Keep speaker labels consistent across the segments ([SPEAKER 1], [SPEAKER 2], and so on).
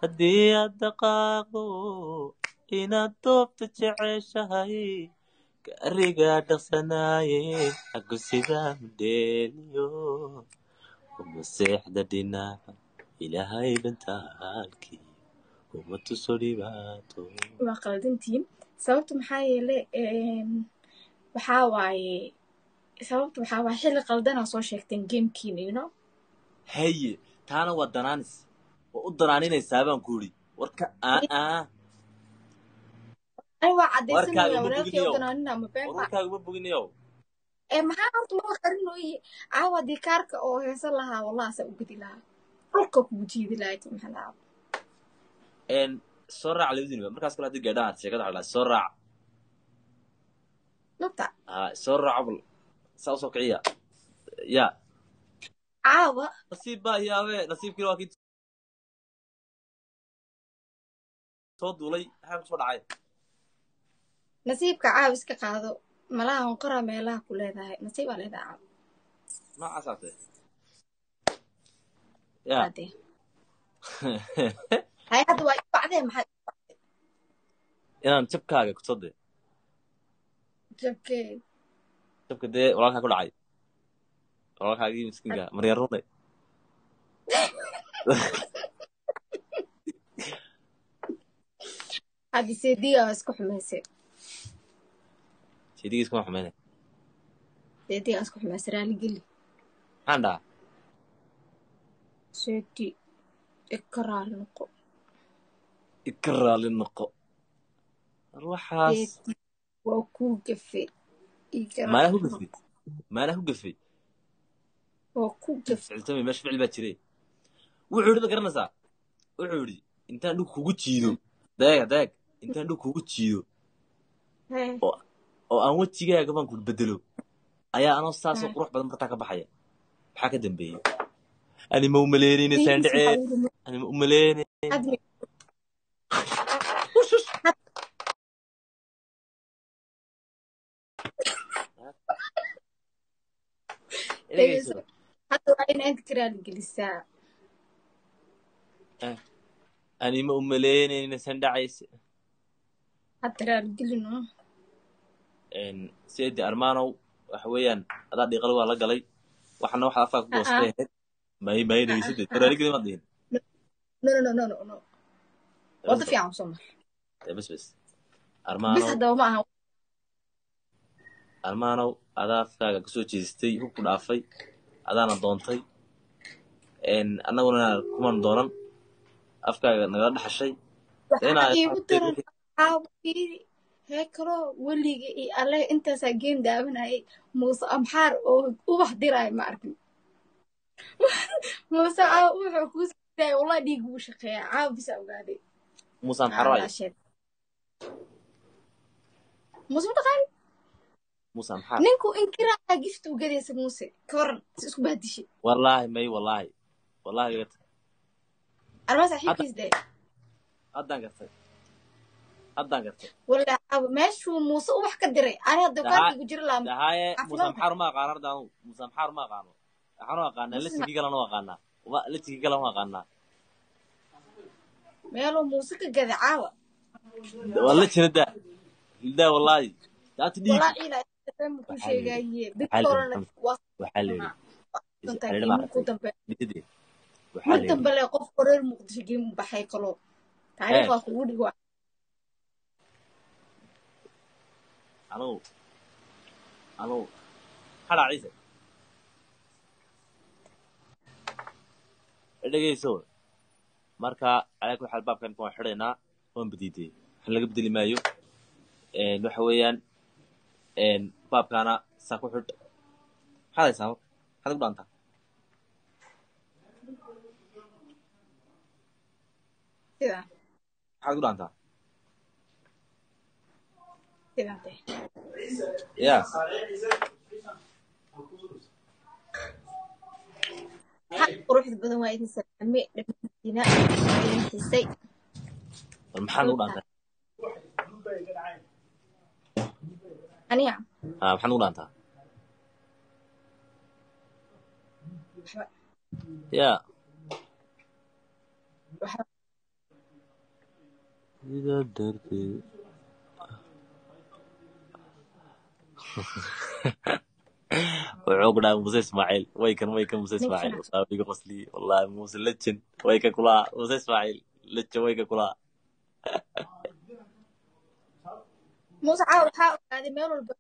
[SPEAKER 1] haddii aad dhaqaaqdo inaad doobta jeceshahay gaarigaa dhaqsanaaye haku sidaa mudheeliyo uma seexda dhinaca ilaahay dhantaalkii uma tuso dhibaato.
[SPEAKER 2] waa qaldantiin sababta maxaa yeelay waxaa waaye sababta waxaa waaye xilli qaldanaa soo sheegteen gamekiina you know
[SPEAKER 1] haye taana waa danaanis waa u danaaninaysaa baan ku yidhi warka
[SPEAKER 2] ani waa cadaysanaya
[SPEAKER 1] warkaaga uma
[SPEAKER 2] walaalkay u
[SPEAKER 1] boginayow
[SPEAKER 2] danaanina ma been baa
[SPEAKER 1] warkaaga uma boginayow
[SPEAKER 2] maxaa horta ma qarinooyi caawa haddii kaarka oo heesan lahaa wallahi saa u gedi lahaa dhulka kugu jiidi lahayd maxaa dhaca
[SPEAKER 1] soo raac labadiinba markaas kale haddii gaadhaan sheekada hadhaa soo raac
[SPEAKER 2] nabta
[SPEAKER 1] soo raaco bal saa usoo kiciya ya
[SPEAKER 2] caawa
[SPEAKER 1] nasiib baa yaabe nasiibkiina waa kii soo duulay maxaa kusoo dhacay
[SPEAKER 2] nasiibka caawa iska qaado malaha honqora meelaha ku leedahay nasiibaa leedahay caawa
[SPEAKER 1] noocaasate ya
[SPEAKER 2] ade hay hadda waa ibacdee maxaa
[SPEAKER 1] inaan jabkaaga kusode
[SPEAKER 2] jabkee
[SPEAKER 1] jabka dee walaalkaa ku dhacay walaalkaagii miskiinka maryan runay
[SPEAKER 2] haddi seediga waa isku xumaysay
[SPEAKER 1] seedigiis kuma xumayne
[SPEAKER 2] seediga waa isku xumaysay raali geli
[SPEAKER 1] maxaan dhahaa
[SPEAKER 2] seedi ika raali noqo
[SPEAKER 1] ika raali noqo ruuxaas
[SPEAKER 2] seedi waa kuu gafe
[SPEAKER 1] maanaa ku gafay maanaa ku gafay
[SPEAKER 2] waa kuu gafe
[SPEAKER 1] ficiltamay meesha ficil baa jire wuxuu yidhi ma garanaysaa wuxuu yidhi intaan dhug kugu jiido daeg intaan dhug kugu jiido oo aan wejigaaga baan ku bedelo ayaa anoo saasoo qurux badan martaa ka baxaya maxaa ka dambeeyey anima umaleynayna saandhicee anima umaleynay
[SPEAKER 2] hadda waa inaad ka raali gelisaa
[SPEAKER 1] anima umaleynayna saandhacayse
[SPEAKER 2] hadda raali gelino
[SPEAKER 1] seedi armaanow waxa weeyaan adaa dhiiqal waa la galay waxana waxaa afkaa ku goostay ahayd may dhegeysade raaligelin maad dhihin
[SPEAKER 2] no wada fiican soo mar
[SPEAKER 1] bes
[SPEAKER 2] bis
[SPEAKER 1] armaanow
[SPEAKER 2] haddaba ma aha
[SPEAKER 1] armaanow adaa afkaaga kasoo jeestay hubku dhaafay adaana doontay annaguna kuman doonan afkaaga nagala dhaxashay
[SPEAKER 2] waxaa iigu daran caawiri hee kaloo weliga iyo alle intaasaa game daawanayay muuse amxaar oo ubax diraayo ma arkin muuse caawa wuxuu kuu sidaaya wallahi dhiig buu shaqeeyaa caawa bisa ogaaday
[SPEAKER 1] muuse amxaar waayo
[SPEAKER 2] muuse mataqaani
[SPEAKER 1] muuse amxaar
[SPEAKER 2] ninku inkiraayaa gifta u gadaysa muuse ka waran si isku bahdishay
[SPEAKER 1] wallaahi may wallaahi gata
[SPEAKER 2] armaa saaxiibkiis dee
[SPEAKER 1] haddaan gartay
[SPEAKER 2] wallaahi caawa meeshuu muuse ubax ka diray ani hadda kaarkiigu jiri lahaa
[SPEAKER 1] dahaye muuse amxaar ma aqaano arda anu muuse amxaar ma aqaano waxaanu aqaanaa lesikii kalena u aqaanaa lesikii kale u aqaanaa
[SPEAKER 2] meeluu muuse ka gaday caawa
[SPEAKER 1] waa la jira daa wallaahi daati dhiig
[SPEAKER 2] wallaahi ilaa ku sheegaaye bidkorana
[SPEAKER 1] waxaa la yidhi
[SPEAKER 2] mar dambe le qof reer muqdisho geem u baxay kaloo taariikh waa kugu dhigo
[SPEAKER 1] anugu hadhaa ciise dhegeyso marka calaa kuli xaal baabkan waan xidhaynaa waan badiidey waxna laga bedeli maayo waxa weeyaan baabkaana saa ku xidh maxaad haysaa marka maxaad ku dhaantaa maxaad ku dhaantaa ya
[SPEAKER 2] quruxda badan waa idin salaame dhammaantiina idin xisay
[SPEAKER 1] bal maxaad ku dhaantaa
[SPEAKER 2] aniga
[SPEAKER 1] maxaad ku dhaantaa ya sidaa darteed wuxuu ku dhahay muuse ismaaciil waykan muuse ismaaciil
[SPEAKER 2] ninkan
[SPEAKER 1] wallahi iga qosli wallahi muuse lejen wayka kulaa muuse ismaaciil lejen wayka kulaa
[SPEAKER 2] muuse caawa waxaa ogaaday meel walba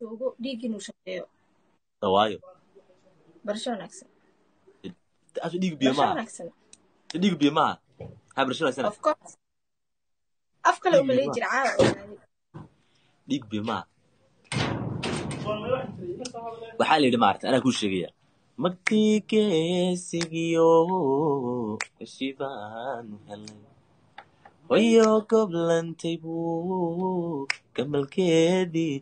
[SPEAKER 2] joogo dhiig inuu shaqeeyo
[SPEAKER 1] dawaayo
[SPEAKER 2] barasho wanaagsan
[SPEAKER 1] asha dhiig biyo
[SPEAKER 2] barasho
[SPEAKER 1] maaha
[SPEAKER 2] wanaagsan
[SPEAKER 1] dhiig biyo maaha ha barashadaysana
[SPEAKER 2] of course af kale
[SPEAKER 1] dhiig
[SPEAKER 2] uma
[SPEAKER 1] biyo
[SPEAKER 2] leeyi
[SPEAKER 1] maaha
[SPEAKER 2] jira caawa ogaaday
[SPEAKER 1] dhiig biyo maaha waxaa la yidhi maarata anaa kuu sheegaya magtii geesigiyo heshiibaanu helay hoyo goblantay buu gabalkeedii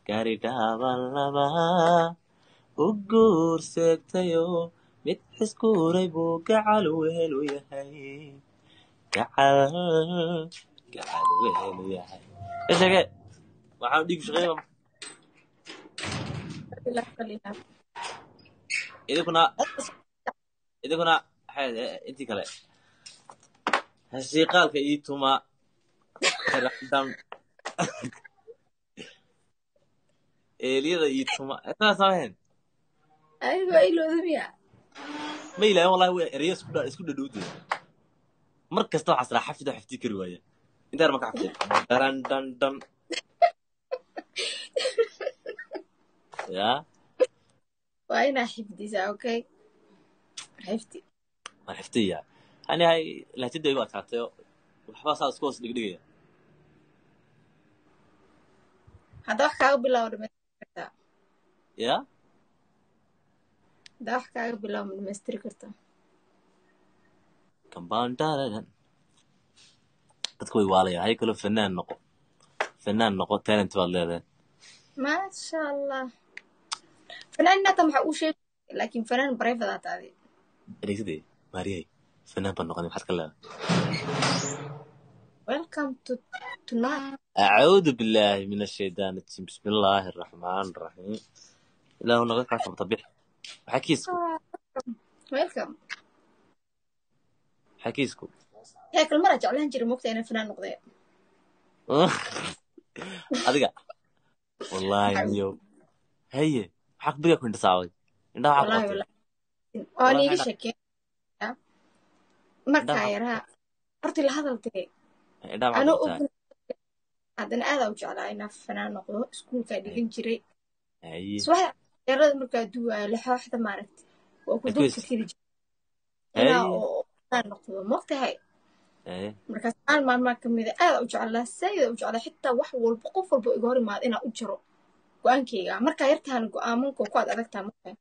[SPEAKER 1] gaari dhaaban laba u guurseegtayo mid xiskuuray buu gacal wehelu yahay gacal wehelu yahay ka sheege waxaan dhiig shaqeeya idinkuna intii kale hasiiqaalka ii tuma xiraxdan eeliyada ii tuma etaa sameen
[SPEAKER 2] adiga waa iloodumiya
[SPEAKER 1] ma ilaahin wallahi way ereyo isku dhadhowde mar kasta waxaa siraa xafida xaftii kari waaya intaan marka xafid daran dan dan ya
[SPEAKER 2] waa inaa xifdisaa okay xifdi
[SPEAKER 1] waan xiftiya hani hay lahtida igu adkaatayo waxbaa saa isku hoos dhigdhigaya
[SPEAKER 2] hadda wax kaaga bilaabo dhamaystiri kartaa
[SPEAKER 1] ya
[SPEAKER 2] hadda wax kaaga bilaabo dhamaystiri kartaa
[SPEAKER 1] kambandaradan dadku way waalayaan hay kaloo fanaan noqo talent baad leedahay
[SPEAKER 2] maasha allah fanaan nata maxaa uu sheegay laakiin fanaan private aa taadi
[SPEAKER 1] dhegeysadee maariyay fanaan baan noqonay maxaad ka leedahay
[SPEAKER 2] welcome to tonight
[SPEAKER 1] acuudu billaahi min ashaytaan rajim bismi illaahi araxmaan araxiim ilaahu naga kaa sabta bix maxaa kiisku
[SPEAKER 2] welcome
[SPEAKER 1] maxaa kiisku
[SPEAKER 2] heekal maraa jeclaan jira mogta inaan fanaan noqday
[SPEAKER 1] adiga wallaahi niyo haye maxaa kubigaa ku indhasaaway indhaha waxaa
[SPEAKER 2] wallahi
[SPEAKER 1] qabtay
[SPEAKER 2] wallahi oo niiga sheekeeya markaa yaraa horti la hadaltay
[SPEAKER 1] indhaha
[SPEAKER 2] anoo
[SPEAKER 1] waxaa qabtaa
[SPEAKER 2] haddana aadaa u jeclaa inaan fanaan noqdo iskuulkaa dhigan jiray
[SPEAKER 1] haye
[SPEAKER 2] subaxda yarada markaa duwaayo laxooxda maaragti waa ku dul
[SPEAKER 1] kuwiis
[SPEAKER 2] fikiri jiray inaa
[SPEAKER 1] haye
[SPEAKER 2] oo fanaan noqdo mogtahay
[SPEAKER 1] haye
[SPEAKER 2] markaas aan maalmaa ka mida aadaa u jeclaa sayida u jeclaa xitaa wax walba qof walba iga hor imaada inaa u jaro go-aankayga markaa yartahan go-aamanka ku aad adagtaa markaa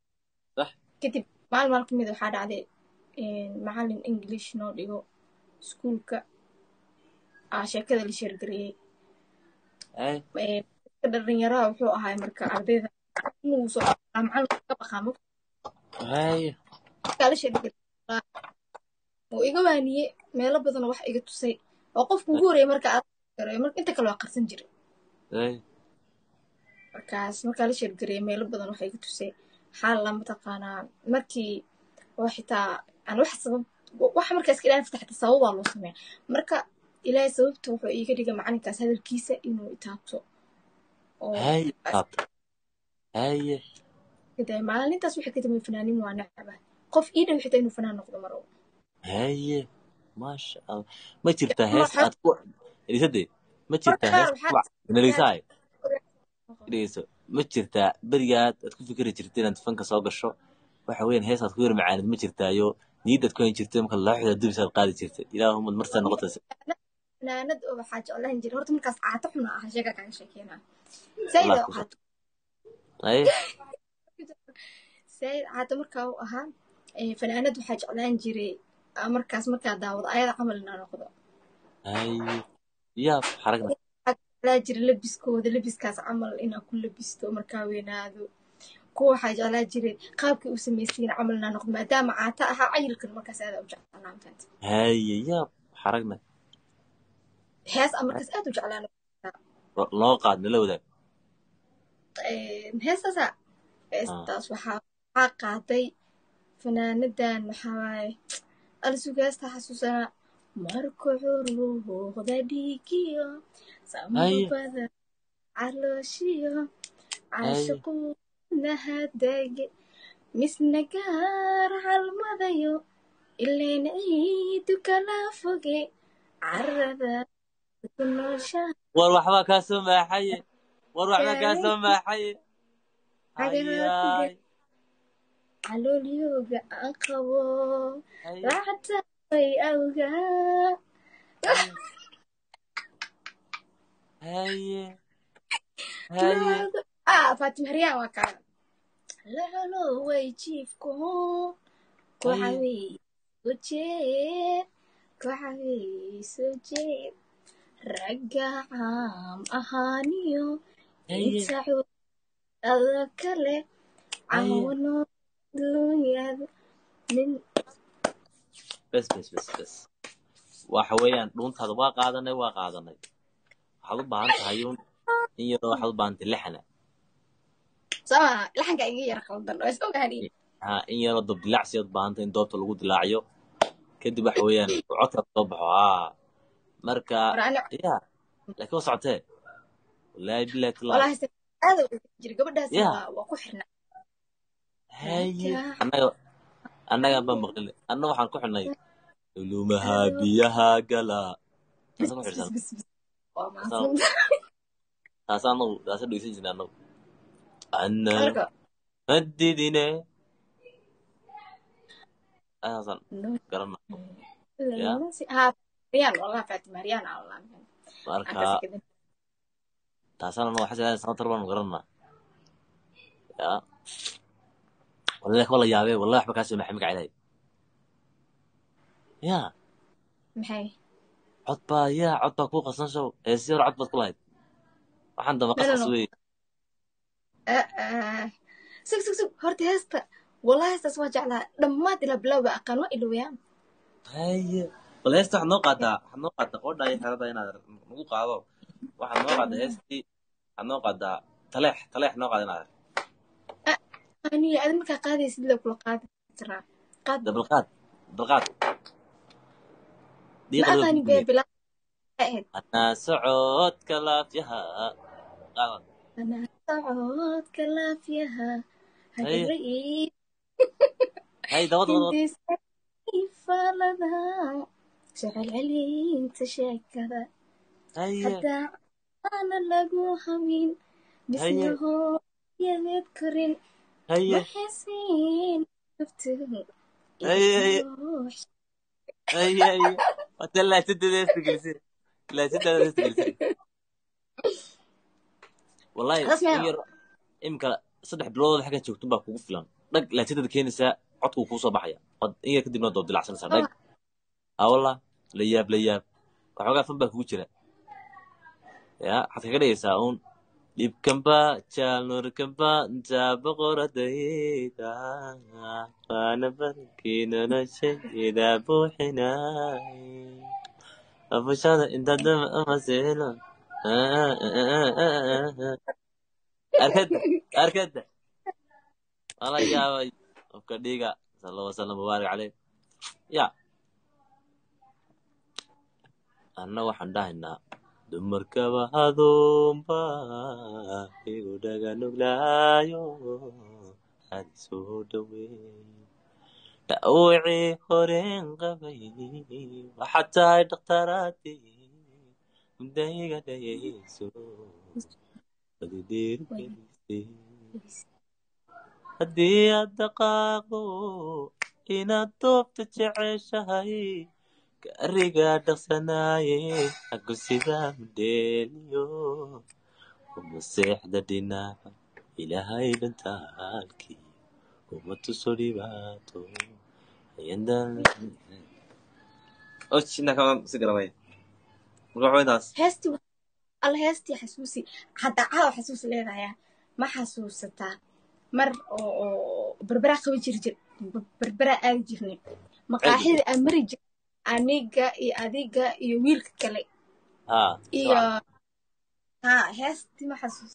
[SPEAKER 1] sax
[SPEAKER 2] kadib maalmaal ka mida waxaa dhacday macallin english noo dhigo iskuulka sheekada la sheergareeyey
[SPEAKER 1] haye
[SPEAKER 2] dadka dhalinyaraha wuxuu ahaay marka ardayda inuu soo macallin ka baqaa
[SPEAKER 1] haye
[SPEAKER 2] markaa la sheergareeyey wuu iga waaniyey meelo badanoo wax iga tusay oo qofku ugu horreeyay marka aad gareeyo marka inta kale waa qarsan jiray
[SPEAKER 1] haye
[SPEAKER 2] markaas markaa la sheergareeyey meelo badan wax iga tusay xaal la mataqaanaa markii oo xitaa aan wax sabab waxa markaas ilaahay fataxta sababaa loo sameeya marka ilaahay sababta wuxuu iiga dhigay macalinkaas hadalkiisa inuu itaabto oo
[SPEAKER 1] haye qaabta haye
[SPEAKER 2] kadib maalintaas waxay ka damay fanaanin waa necba qof ii dhow xitaa inuu fanaan noqdo maro
[SPEAKER 1] haye maasha allah ma jirtaa hees
[SPEAKER 2] waxaa
[SPEAKER 1] aad ku dhegeysadee ma
[SPEAKER 2] marka
[SPEAKER 1] jirtaa
[SPEAKER 2] qaar
[SPEAKER 1] hees
[SPEAKER 2] waxaa
[SPEAKER 1] kuwac inadhegeysaay dhegeyso ma jirtaa berigaad aad ku fikri jirtay inaad fanka soo gasho waxa weeyaan hees aad ku yar macaanid ma jirtaayo niyadaad ku hayn jirtay marka laaxda dubisaad qaadi jirtay ilaahumad marsaa noqotaysa
[SPEAKER 2] fanaanad oo waxaa jeclaan jiray horta markaas caato xuna ah sheeka kaga sheekeynaa
[SPEAKER 1] allah
[SPEAKER 2] sayid oo
[SPEAKER 1] ku
[SPEAKER 2] caato
[SPEAKER 1] haye
[SPEAKER 2] sayid caato markaa uu ahaa fanaanad waxaa jeclaan jiray markaas markaa daawado ayada camal inaa noqdo
[SPEAKER 1] haye yaab xaragna
[SPEAKER 2] jeclaa jira labiskooda labiskaas camal inaa ku labisto markaa weynaado kuwa waxaa jeclaa jiray qaabkii u samaysiin camal inaa noqdo maadaama caata ahaa cayilkan markaas aadaa u jeclaa maanta
[SPEAKER 1] haye yaab xaragna
[SPEAKER 2] hees a markaas aad u jeclaa
[SPEAKER 1] loo qaad nala wadaag
[SPEAKER 2] heestaasa heestaas waxaa qaaday fanaanadan maxaa waaye alisugaasta xasuusanaa markuu curuuqda dhiigiyo sambabada calooshiyo caashiqu nahadage misna gaar halmadayo ileen ciidu kala foge carada ku nooshaha
[SPEAKER 1] war waxbaa kaa soo maaxaye war waxbaa kaa soo maaxaye hayaay
[SPEAKER 2] caloolyooga aan qabo
[SPEAKER 1] haye
[SPEAKER 2] lacagtay awgaa
[SPEAKER 1] haye haye
[SPEAKER 2] Fatima Haryaan waa kaa lacalo way jiifko ku
[SPEAKER 1] haye
[SPEAKER 2] caweey soo jeed ku caweey soo jeed ragga caam ahaaniyo
[SPEAKER 1] haye
[SPEAKER 2] inta cudada kale
[SPEAKER 1] haye
[SPEAKER 2] caawano dunyada nin
[SPEAKER 1] bes bes bes bes waxa weeyaan dhuuntaada waa qaadanay waxaad u baahan tahay uun in yaroo waxaad u baahan tahay lixana
[SPEAKER 2] sama laxanka iga yar qaldan oo is ogaani
[SPEAKER 1] in yaroo dab dilacsi aad u baahan tahay in doobta lagu dilaaciyo kadib waxa weeyaan codka soo baxo marka ya laakiin waa socotee wallaahi billahi tallahi
[SPEAKER 2] walahi aad u jir gabadhaas
[SPEAKER 1] ya
[SPEAKER 2] waa ku xirnaa
[SPEAKER 1] haye
[SPEAKER 2] ragga
[SPEAKER 1] annaga ma maqlin anna waxaan ku xidhnay culumaha biyaha gala
[SPEAKER 2] bis
[SPEAKER 1] taasaan ku
[SPEAKER 2] bis
[SPEAKER 1] xidhsan
[SPEAKER 2] bis bis waa
[SPEAKER 1] taasaan
[SPEAKER 2] maasan
[SPEAKER 1] taasaan dhegeysan jirnay annagu annal
[SPEAKER 2] marka
[SPEAKER 1] madidine taasaan garanaa ya
[SPEAKER 2] Haryaan wallahi Fatima Haryaan wallahi aan
[SPEAKER 1] marka
[SPEAKER 2] ka sakadin
[SPEAKER 1] taasaan annagu xasan sanatar baanu garanaa ya wallahi wala yaabee wallahi waxba kaa soo maxay magaca ilaahay ya
[SPEAKER 2] maxay
[SPEAKER 1] cod baa kuu qasan show heesi hore cod baad ku lahayd waxaan daba
[SPEAKER 2] no no
[SPEAKER 1] qasqas
[SPEAKER 2] no
[SPEAKER 1] weeye
[SPEAKER 2] sug horta heesta wallahi heestaas waa jeclaa dhammaad ilaa bilowga aqaan waa ilowyaa
[SPEAKER 1] haye bal heesta waxaad noo qaadaa qoodha iyo xerada inaad nagu qaado waxaad noo qaadaa heestii waxaad noo qaadaa taleex noo qaada inaad
[SPEAKER 2] aniga aad markaa qaadaysid la kula qaadi karaa qaad
[SPEAKER 1] balqaad
[SPEAKER 2] ma
[SPEAKER 1] diiqada waa
[SPEAKER 2] aqaani
[SPEAKER 1] ku
[SPEAKER 2] bee
[SPEAKER 1] guye
[SPEAKER 2] bilaa ahayd
[SPEAKER 1] anaa socodka laafyaha qaadan
[SPEAKER 2] anaa socodka laafyaha
[SPEAKER 1] haye
[SPEAKER 2] hadhabaid
[SPEAKER 1] haye dawad
[SPEAKER 2] hindiisa ifaalada jecel celinta sheekada
[SPEAKER 1] haye
[SPEAKER 2] haddaa aana lagu hamin
[SPEAKER 1] haye
[SPEAKER 2] misna hooyadeed korin
[SPEAKER 1] haye
[SPEAKER 2] maxaysiin naftu
[SPEAKER 1] haye haye
[SPEAKER 2] isoo
[SPEAKER 1] haye wata laatidada heesta gelisay laatidada heesta gelisay wallahi in
[SPEAKER 2] rasmiya
[SPEAKER 1] yar imika 3 bilood xagga joogto baa kugu filan dhag laatidada keenaysaa codku kuu soo baxaya in yar kadibna doob dilacsanaysaa dhag wallah la yaab waxoogaa fan baa kugu jira ya waxaad kaga dhigaysaa uun dhibkanba jaalnurkanba intaa boqoradayda waana barkii noloshayda buuxinay afashada inta dama amaselo arkada wala yaabay qofka dhiiga sallallahu wasallam mubaarak caleyh ya anna waxaan dhahaynaa dumarkaba haduunba igu dhaga nuglaayo hadi soo dhaweey dhawicii horeen qabay waxaad tahay dhakhtaaraadii muddayiga dhayayso badidhiirgelisay haddii aad dhaqaaqdo inaad doobta jeceshahay gaarigaa dhaqsanaaye haku sidaa mudheeliyo uma seexda dhinaca ilaahay dhantaalkii uma tuso dhibaato
[SPEAKER 2] heestii alla heestii xasuusi hadda caawa xasuus leedahay ma xasuusataa mar oo berberaa qaban jir berberaa aadi jirnay maqaaxida aan mari jir aniga iyo adiga iyo wiilka kale iyo heestii ma xasuus